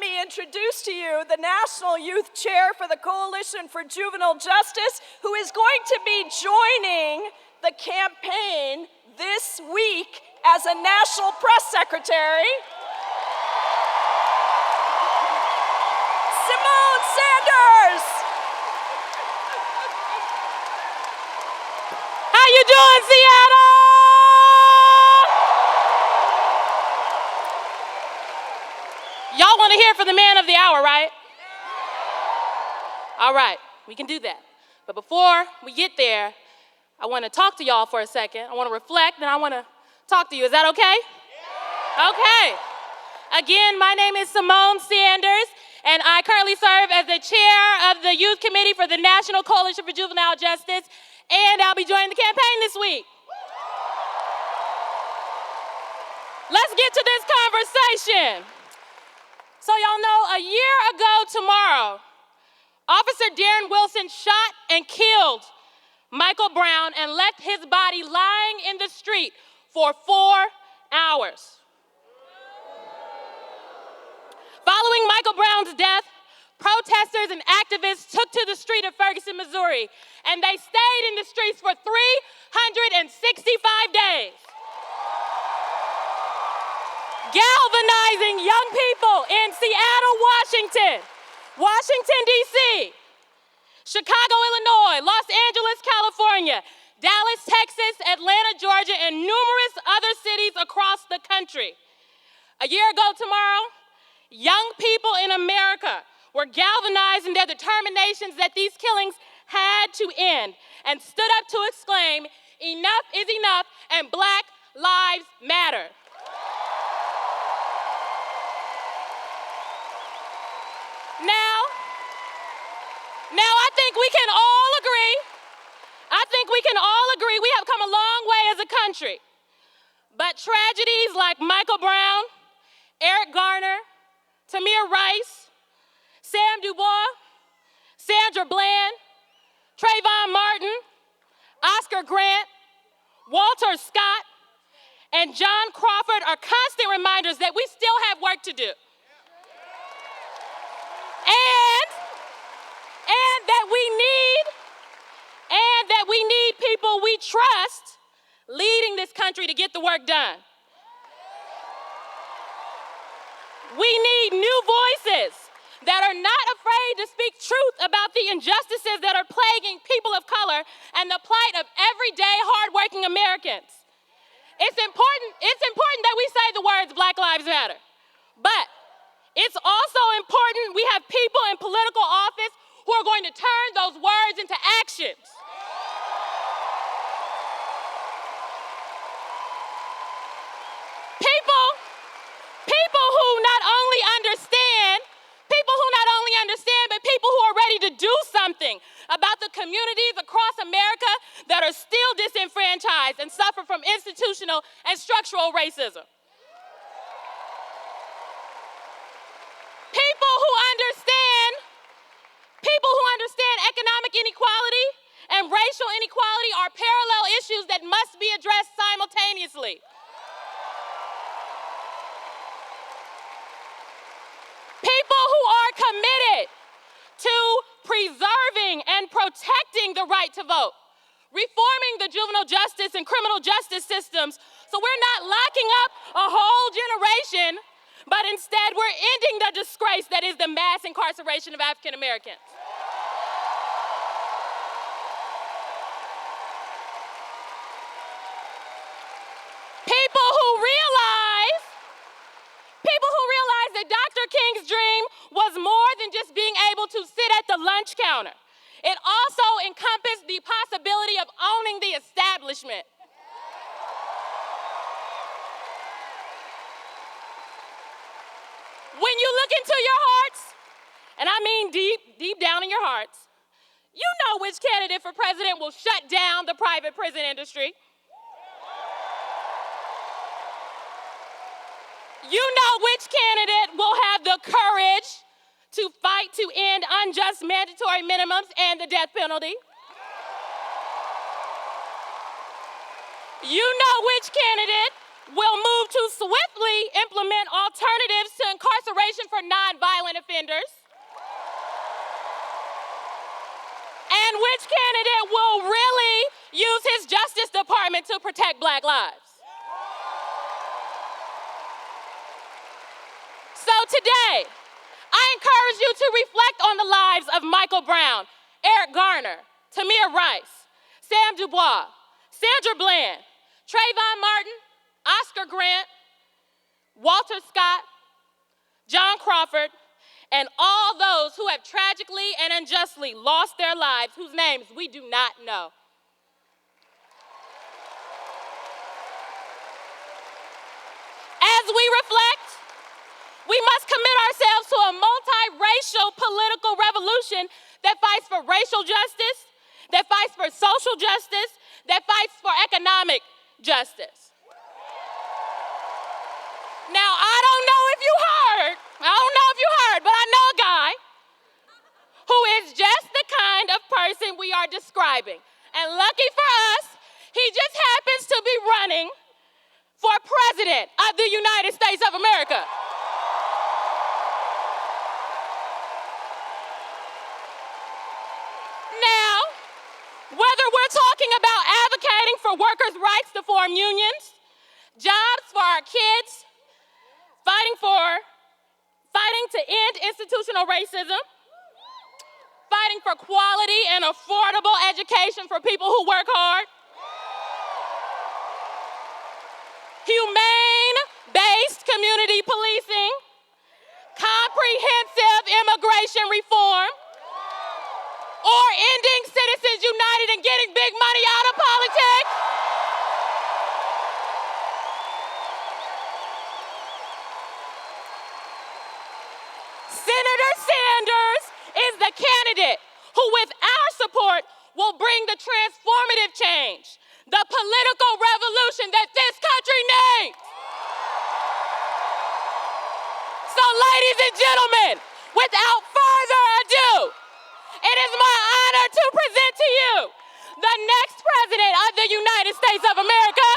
me introduce to you the National Youth Chair for the Coalition for Juvenile Justice, who is going to be joining the campaign this week as a National Press Secretary. Simone Sanders! How you doing, Seattle? Y'all want to hear from the man of the hour, right? All right, we can do that. But before we get there, I want to talk to y'all for a second. I want to reflect, and I want to talk to you. Is that okay? Okay. Again, my name is Simone Sanders, and I currently serve as the chair of the Youth Committee for the National Coalition for Juvenile Justice, and I'll be joining the campaign this week. Let's get to this conversation. So y'all know, a year ago tomorrow, Officer Darren Wilson shot and killed Michael Brown and left his body lying in the street for 4 hours. Following Michael Brown's death, protesters and activists took to the street of Ferguson, Missouri, and they stayed in the streets for 365 days. Galvanizing young people in Seattle, Washington, D.C., Chicago, Illinois, Los Angeles, California, Dallas, Texas, Atlanta, Georgia, and numerous other cities across the country. A year ago tomorrow, young people in America were galvanized in their determinations that these killings had to end and stood up to exclaim, "Enough is enough," and Black Lives Matter. Now I think we can all agree we have come a long way as a country. But tragedies like Michael Brown, Eric Garner, Tamir Rice, Sam DuBois, Sandra Bland, Trayvon Martin, Oscar Grant, Walter Scott, and John Crawford are constant reminders that we still have work to do. And that we need people we trust leading this country to get the work done. We need new voices that are not afraid to speak truth about the injustices that are plaguing people of color and the plight of everyday hardworking Americans. It's important that we say the words Black Lives Matter, but it's also important we have people in political office who are going to turn those words into actions. People who not only understand, but people who are ready to do something about the communities across America that are still disenfranchised and suffer from institutional and structural racism. People who understand economic inequality and racial inequality are parallel issues that must be addressed simultaneously. People who are committed to preserving and protecting the right to vote, reforming the juvenile justice and criminal justice systems so we're not locking up a whole generation, but instead we're ending the disgrace that is the mass incarceration of African Americans. People who realize that Dr. King's dream was more than just being able to sit at the lunch counter. It also encompassed the possibility of owning the establishment. When you look into your hearts, and I mean deep down in your hearts, you know which candidate for president will shut down the private prison industry. You know which candidate will have the courage to fight to end unjust mandatory minimums and the death penalty. You know which candidate will move to swiftly implement alternatives to incarceration for nonviolent offenders? And which candidate will really use his Justice Department to protect Black lives? So today, I encourage you to reflect on the lives of Michael Brown, Eric Garner, Tamir Rice, Sam Dubois, Sandra Bland, Trayvon Martin, Oscar Grant, Walter Scott, John Crawford, and all those who have tragically and unjustly lost their lives, whose names we do not know. As we reflect, we must commit ourselves to a multiracial political revolution that fights for racial justice, that fights for social justice, that fights for economic justice. Now, I don't know if you heard, but I know a guy who is just the kind of person we are describing. And lucky for us, he just happens to be running for president of the United States of America. Now, whether we're talking about advocating for workers' rights to form unions, jobs for our kids, fighting to end institutional racism, fighting for quality and affordable education for people who work hard, humane-based community policing, comprehensive immigration reform, or ending Citizens United and getting big money out of politics. Senator Sanders is the candidate who, with our support, will bring the transformative change, the political revolution that this country needs. So, ladies and gentlemen, without further ado, it is my honor to present to you the next president of the United States of America,